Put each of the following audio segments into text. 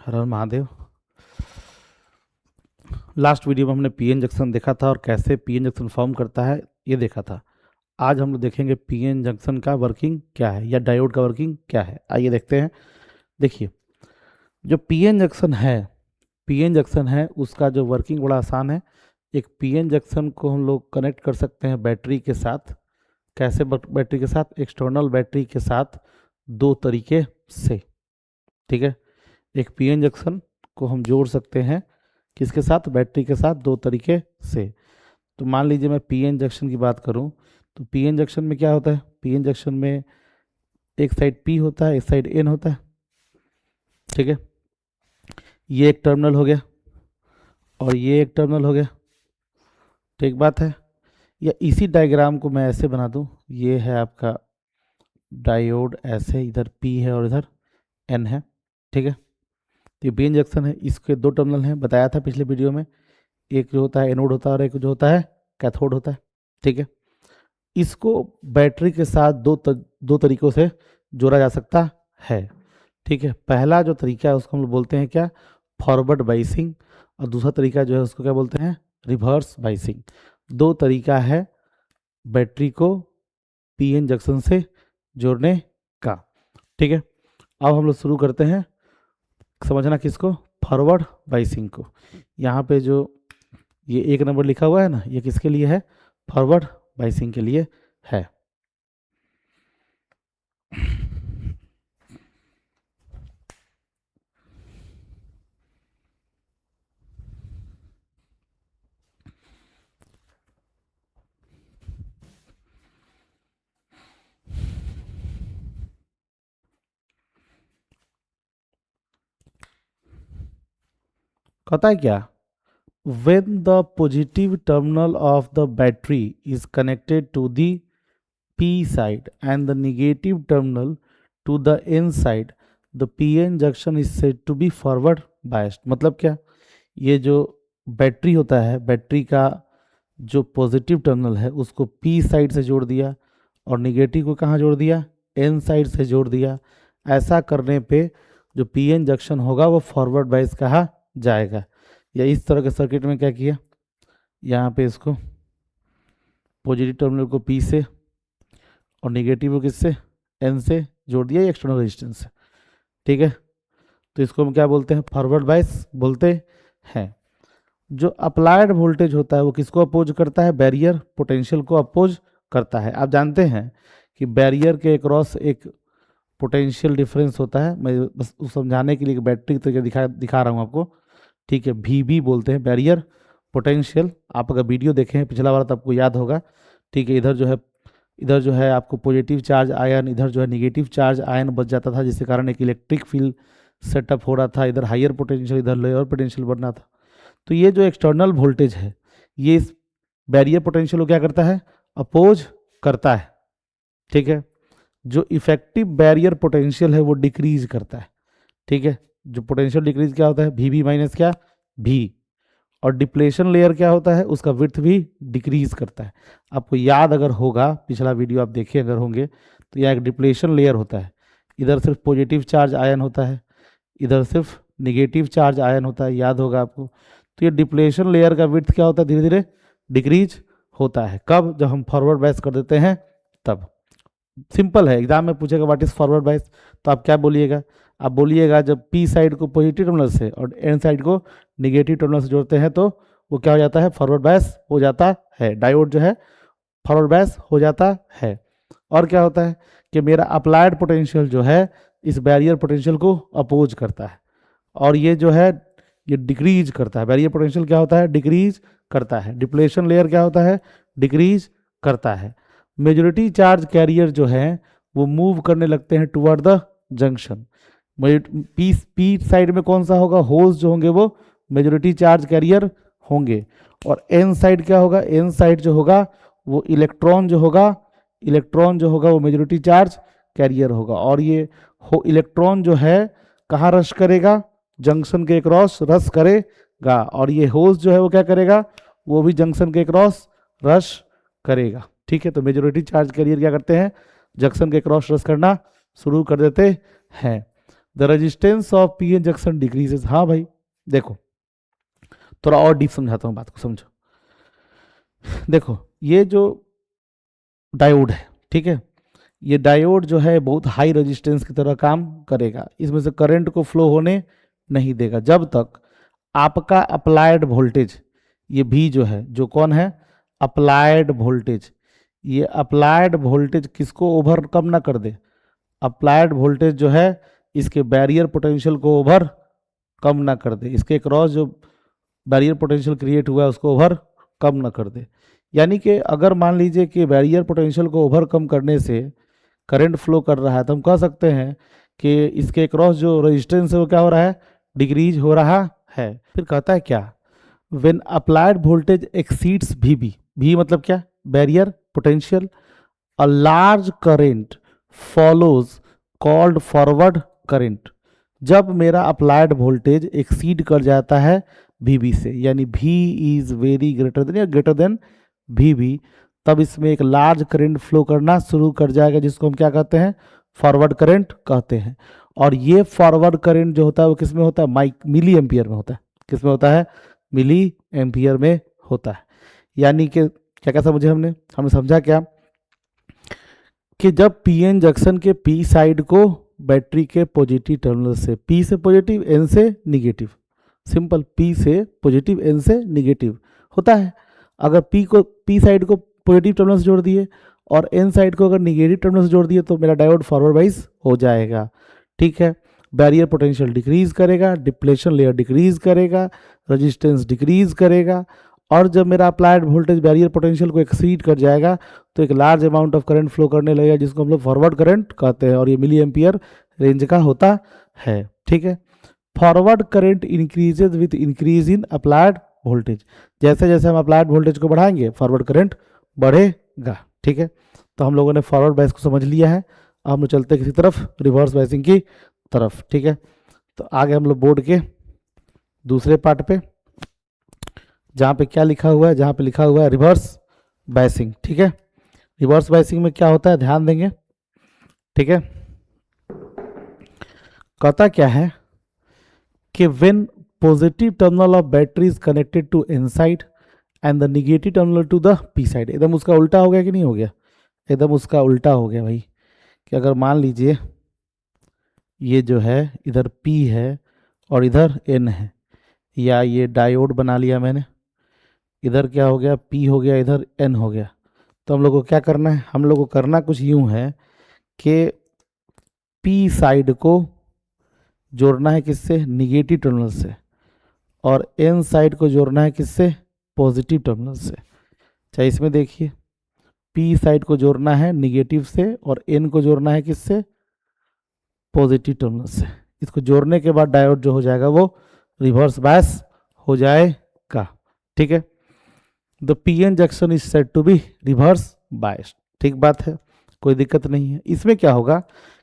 हर हर Mahadev. Last video में हमने PN junction देखा था और कैसे पीएन जंक्शन फॉर्म करता है ये देखा था। आज हम लोग देखेंगे पीएन जंक्शन का वर्किंग क्या है या डायोड का वर्किंग क्या है। आइए देखते हैं। देखिए, जो पीएन जंक्शन है उसका जो वर्किंग बड़ा आसान है। एक पीएन जंक्शन को हम लोग कनेक्ट कर सकते हैं बैटरी के साथ। कैसे बैटरी के साथ? एक्सटर्नल बैटरी के साथ दो तरीके से। ठीक है, एक पीएन जंक्शन को हम जोड़ सकते हैं किसके साथ? बैटरी के साथ, दो तरीके से। तो मान लीजिए मैं पीएन जंक्शन की बात करूं तो पीएन जंक्शन में क्या होता है? पीएन जंक्शन में एक साइड पी होता है, एक साइड एन होता है। ठीक है, ये एक टर्मिनल हो गया और ये एक टर्मिनल हो गया। ठीक बात है। या इसी डायग्राम को मैं ऐसे बना दूं, ये है आपका डायोड, ऐसे इधर पी है और इधर एन है। ठीक है, तो ये पीएन जंक्शन है, इसके दो टर्मिनल हैं, बताया था पिछले वीडियो में। एक जो होता है एनोड होता है और एक जो होता है कैथोड होता है। ठीक है, इसको बैटरी के साथ दो तरीकों से जोड़ा जा सकता है। ठीक है, पहला जो तरीका है उसको हम लोग बोलते हैं क्या? Forward biasing. और दूसरा तरीका जो है उसको क्या बोलते हैं? Reverse biasing. दो तरीका है बैटरी को पीएन जंक्शन से जोड़ने का। ठीक है, अब हम लोग शुरू करते हैं समझना किसको? फॉरवर्ड बाइसिंग को। यहाँ पे जो ये एक नंबर लिखा हुआ है ना, ये किसके लिए है? फॉरवर्ड बाइसिंग के लिए है। कहता है क्या? when the positive terminal of the battery is connected to the P side and the negative terminal to the N side, the PN junction is said to be forward biased। मतलब क्या? ये जो बैटरी होता है, battery का जो positive terminal है उसको P साइड से जोड़ दिया और निगेटिव को कहाँ जोड़ दिया? N साइड से जोड़ दिया। ऐसा करने पे जो PN जंक्शन होगा वो फॉरवर्ड बायस कहा जाएगा। या इस तरह के सर्किट में क्या किया, यहाँ पे इसको पॉजिटिव टर्मिनल को P से और निगेटिव को किससे? N से जोड़ दिया एक्सटर्नल रेजिस्टेंस से। ठीक है, तो इसको हम क्या बोलते हैं? फॉरवर्ड बायस बोलते हैं। जो अप्लाइड वोल्टेज होता है वो किसको अपोज करता है? बैरियर पोटेंशियल को अपोज करता है। आप जानते हैं कि बैरियर के अक्रॉस एक पोटेंशियल डिफरेंस होता है। मैं बस समझाने के लिए बैटरी की तरह दिखा रहा हूँ आपको। ठीक है, VB बोलते हैं, बैरियर पोटेंशियल। आप अगर वीडियो देखें पिछला वाला तो आपको याद होगा। ठीक है, इधर जो है आपको पॉजिटिव चार्ज आयन, इधर जो है निगेटिव चार्ज आयन बच जाता था, जिसके कारण एक इलेक्ट्रिक फील्ड सेटअप हो रहा था। इधर हायर पोटेंशियल, इधर लोअर पोटेंशियल बनना था। तो ये जो एक्सटर्नल वोल्टेज है ये इस बैरियर पोटेंशियल को क्या करता है? अपोज करता है। ठीक है, जो इफेक्टिव बैरियर पोटेंशियल है वो डिक्रीज करता है। ठीक है, जो पोटेंशियल डिक्रीज क्या होता है? VB माइनस क्या? V। और डिप्लेशन लेयर क्या होता है? उसका विड्थ भी डिक्रीज करता है। आपको याद अगर होगा, पिछला वीडियो आप देखे अगर होंगे, तो यह एक डिप्लेशन लेयर होता है। इधर सिर्फ पॉजिटिव चार्ज आयन होता है, इधर सिर्फ निगेटिव चार्ज आयन होता है, याद होगा आपको। तो ये डिप्लेशन लेयर का विड्थ क्या होता है? धीरे धीरे डिक्रीज होता है। कब? जब हम फॉरवर्ड बायस कर देते हैं तब। सिंपल है, एग्जाम में पूछेगा व्हाट इज फॉरवर्ड बायस, तो आप क्या बोलिएगा? आप बोलिएगा जब P साइड को पॉजिटिव टर्मिनल से और N साइड को निगेटिव टर्मिनल से जोड़ते हैं तो वो क्या हो जाता है? फॉरवर्ड बायस हो जाता है। डायोड जो है फॉरवर्ड बायस हो जाता है। और क्या होता है कि मेरा अप्लाइड पोटेंशियल जो है इस बैरियर पोटेंशियल को अपोज करता है और ये जो है ये डिक्रीज करता है। बैरियर पोटेंशियल क्या होता है? डिक्रीज करता है। डिप्लेशन लेयर क्या होता है? डिक्रीज करता है। मेजॉरिटी चार्ज कैरियर जो है वो मूव करने लगते हैं toward the junction. P side में कौन सा होगा? होल्स जो होंगे वो मेजॉरिटी चार्ज कैरियर होंगे। और एन साइड क्या होगा? एन साइड जो होगा वो इलेक्ट्रॉन जो होगा वो मेजॉरिटी चार्ज कैरियर होगा। और ये इलेक्ट्रॉन जो है कहाँ रश करेगा? जंक्शन के क्रॉस रश करेगा। और ये होल्स जो है वो क्या करेगा? वो भी जंक्शन के क्रॉस रश करेगा। ठीक है, तो मेजॉरिटी चार्ज कैरियर क्या करते हैं? जंक्शन के क्रॉस रश करना शुरू कर देते हैं। The resistance of P N junction decreases. हाँ भाई देखो, थोड़ा और डीप समझाता हूँ बात को, समझो। देखो ये जो डायोड है, ठीक है, ये डायोड जो है बहुत हाई रेजिस्टेंस की तरह काम करेगा, इसमें से करंट को फ्लो होने नहीं देगा जब तक आपका अप्लाइड वोल्टेज, ये भी जो है, जो कौन है, अप्लाइड वोल्टेज, ये अप्लाइड वोल्टेज किसको ओवरकम ना कर दे, अप्लाइड वोल्टेज जो है इसके बैरियर पोटेंशियल को ओवर कम ना कर दे, इसके क्रॉस जो बैरियर पोटेंशियल क्रिएट हुआ है उसको ओवर कम ना कर दे। यानी कि अगर मान लीजिए कि बैरियर पोटेंशियल को ओवरकम करने से करंट फ्लो कर रहा है, तो हम कह सकते हैं कि इसके क्रॉस जो रेजिस्टेंस है वो क्या हो रहा है, डिक्रीज हो रहा है। फिर कहता है क्या, when applied voltage exceeds V भी मतलब क्या, barrier potential, a large current follows called forward current. जब मेरा अप्लाइड वोल्टेज एक्सीड कर जाता है वी से, यानी V is very greater than या ग्रेटर देन वी, तब इसमें एक लार्ज करंट फ्लो करना शुरू कर जाएगा, जिसको हम क्या कहते हैं, फॉरवर्ड करंट कहते हैं। और ये फॉरवर्ड करंट जो होता है वो किस में होता है, मिली एम्पियर में होता है। किस में होता है, मिली एम्पियर में होता है। यानी कि क्या क्या समझे हमने समझा क्या, कि जब पीएन जंक्शन के पी साइड को बैटरी के पॉजिटिव टर्मिनल से, पी से पॉजिटिव एन से निगेटिव, सिंपल, पी से पॉजिटिव एन से निगेटिव होता है। अगर पी साइड को पॉजिटिव टर्मिनल से जोड़ दिए और एन साइड को अगर निगेटिव टर्मिनल से जोड़ दिए तो मेरा डायोड फॉरवर्ड वाइज हो जाएगा, ठीक है। बैरियर पोटेंशियल डिक्रीज करेगा, डिप्लेशन लेयर डिक्रीज करेगा, रेजिस्टेंस डिक्रीज करेगा, और जब मेरा अप्लाइड वोल्टेज बैरियर पोटेंशियल को एक्सीड कर जाएगा तो एक large amount of current flow करने लगेगा, जिसको हम लोग फॉरवर्ड करंट कहते हैं, और ये मिली एम्पियर रेंज का होता है, ठीक है। Forward current increases with increase in applied voltage, जैसे जैसे हम अप्लाइड वोल्टेज को बढ़ाएंगे फॉरवर्ड करंट बढ़ेगा, ठीक है। तो हम लोगों ने फॉरवर्ड बायस को समझ लिया है, अब हम लोग चलते हैं किसी तरफ, रिवर्स बायसिंग की तरफ, ठीक है। तो आगे हम लोग बोर्ड के दूसरे पार्ट पे, जहाँ पे क्या लिखा हुआ है, जहाँ पे लिखा हुआ है रिवर्स बायसिंग, ठीक है। रिवर्स बायसिंग में क्या होता है ध्यान देंगे, ठीक है। कहता क्या है कि when positive terminal of battery is connected to N side and the negative terminal to the P side, एकदम उसका उल्टा हो गया कि नहीं हो गया, एकदम उसका उल्टा हो गया भाई। कि अगर मान लीजिए ये जो है इधर P है और इधर N है, या ये डायोड बना लिया मैंने, इधर क्या हो गया, P हो गया, इधर N हो गया, तो हम लोग को क्या करना है, हम लोग को करना कुछ यूं है कि P साइड को जोड़ना है किससे, निगेटिव टर्मिनल से, और N साइड को जोड़ना है किससे, पॉजिटिव टर्मिनल से। चाहे इसमें देखिए, P साइड को जोड़ना है निगेटिव से और N को जोड़ना है किससे, पॉजिटिव टर्मिनल से। इसको जोड़ने के बाद डायोड जो हो जाएगा वो रिवर्स बायस हो जाएगा, ठीक है। The PN junction is said to be reverse biased, ठीक बात है, कोई दिक्कत नहीं है। इसमें क्या होगा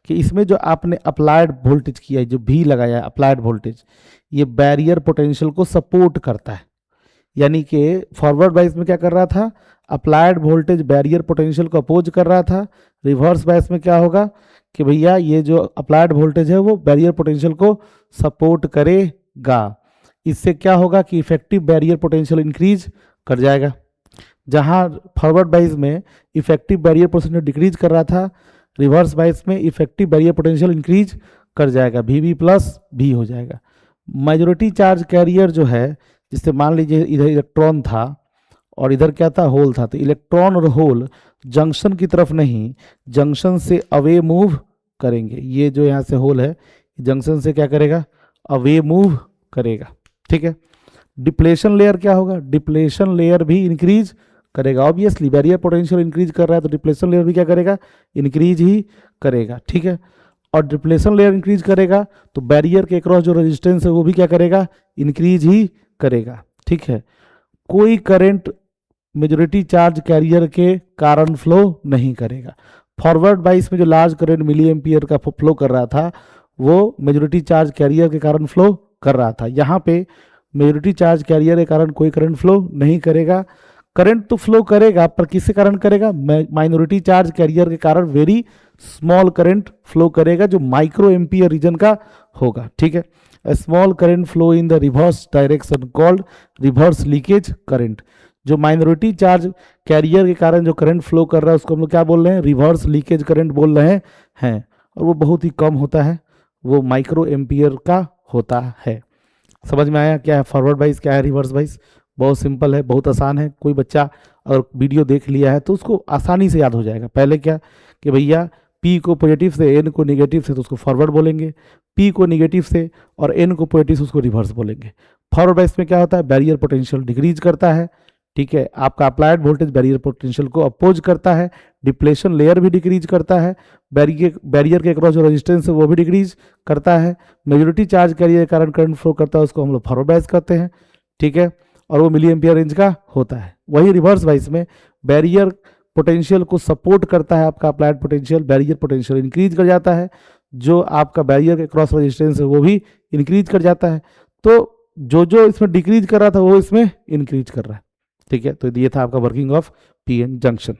कि इसमें जो आपने अप्लाइड वोल्टेज किया है, जो भी लगाया है अप्लाइड वोल्टेज, ये बैरियर पोटेंशियल को सपोर्ट करता है। यानी कि फॉरवर्ड बायस में क्या कर रहा था, अप्लाइड वोल्टेज बैरियर पोटेंशियल को अपोज कर रहा था। रिवर्स बायस में क्या होगा कि भैया ये जो अप्लाइड वोल्टेज है वो बैरियर पोटेंशियल को सपोर्ट करेगा। इससे क्या होगा कि इफेक्टिव बैरियर पोटेंशियल इंक्रीज कर जाएगा। जहां फॉरवर्ड बायस में इफेक्टिव बैरियर पोटेंशियल डिक्रीज कर रहा था, रिवर्स बायस में इफेक्टिव बैरियर पोटेंशियल इंक्रीज कर जाएगा, वी प्लस भी हो जाएगा। मेजॉरिटी चार्ज कैरियर जो है, जिससे मान लीजिए इधर इलेक्ट्रॉन था और इधर क्या था, होल था, तो इलेक्ट्रॉन और होल जंक्शन की तरफ नहीं, जंक्शन से अवे मूव करेंगे। ये जो यहाँ से होल है जंक्शन से क्या करेगा, अवे मूव करेगा, ठीक है। डिप्लेशन लेयर क्या होगा, डिप्लेशन लेयर भी इंक्रीज करेगा। ऑब्वियसली बैरियर पोटेंशियल इंक्रीज कर रहा है तो डिप्लेशन लेयर भी क्या करेगा, इंक्रीज ही करेगा, ठीक है। और डिप्लेशन लेयर इंक्रीज करेगा तो बैरियर के क्रॉस जो रेजिस्टेंस है वो भी क्या करेगा, इंक्रीज ही करेगा, ठीक है। कोई करंट मेजॉरिटी चार्ज कैरियर के कारण फ्लो नहीं करेगा। फॉरवर्ड बायस में जो लार्ज करंट मिली एम्पियर का फ्लो कर रहा था वो मेजॉरिटी चार्ज कैरियर के कारण फ्लो कर रहा था। यहाँ पे मेजॉरिटी चार्ज कैरियर के कारण कोई करंट फ्लो नहीं करेगा। करंट तो फ्लो करेगा पर किसके कारण करेगा, माइनॉरिटी चार्ज कैरियर के कारण वेरी स्मॉल करंट फ्लो करेगा जो माइक्रो एम्पियर रीजन का होगा, ठीक है। Small current flow in the reverse direction called reverse leakage current. जो माइनॉरिटी चार्ज कैरियर के कारण जो करंट फ्लो कर रहा है उसको हम लोग क्या बोल रहे हैं, रिवर्स लीकेज करंट बोल रहे हैं। और वो बहुत ही कम होता है, वो माइक्रो एम्पियर का होता है। समझ में आया क्या है फॉरवर्ड वाइज, क्या है रिवर्स वाइज? बहुत सिंपल है, बहुत आसान है। कोई बच्चा अगर वीडियो देख लिया है तो उसको आसानी से याद हो जाएगा। पहले क्या कि भैया P को पॉजिटिव से N को निगेटिव से तो उसको फॉरवर्ड बोलेंगे, P को निगेटिव से और N को पॉजिटिव से उसको रिवर्स बोलेंगे। फॉरवर्ड वाइज में क्या होता है, बैरियर पोटेंशियल डिक्रीज करता है, ठीक है। आपका अप्लाइड वोल्टेज बैरियर पोटेंशियल को अपोज करता है, डिप्लेशन लेयर भी डिक्रीज करता है, बैरियर के अक्रॉस जो रेजिस्टेंस है वो भी डिक्रीज करता है, मेजोरिटी चार्ज कैरियर के कारण करंट फ्लो करता है, उसको हम लोग फॉरवर्ड वाइज करते हैं, ठीक है। और वो मिली एम्पियर रेंज का होता है। वही रिवर्स वाइज में बैरियर पोटेंशियल को सपोर्ट करता है, आपका applied potential barrier potential increase कर जाता है, जो आपका बैरियर के क्रॉस रेजिस्टेंस है वो भी इंक्रीज कर जाता है। तो जो जो इसमें डिक्रीज कर रहा था वो इसमें इंक्रीज कर रहा है, ठीक है। तो ये था आपका वर्किंग ऑफ पीएन जंक्शन।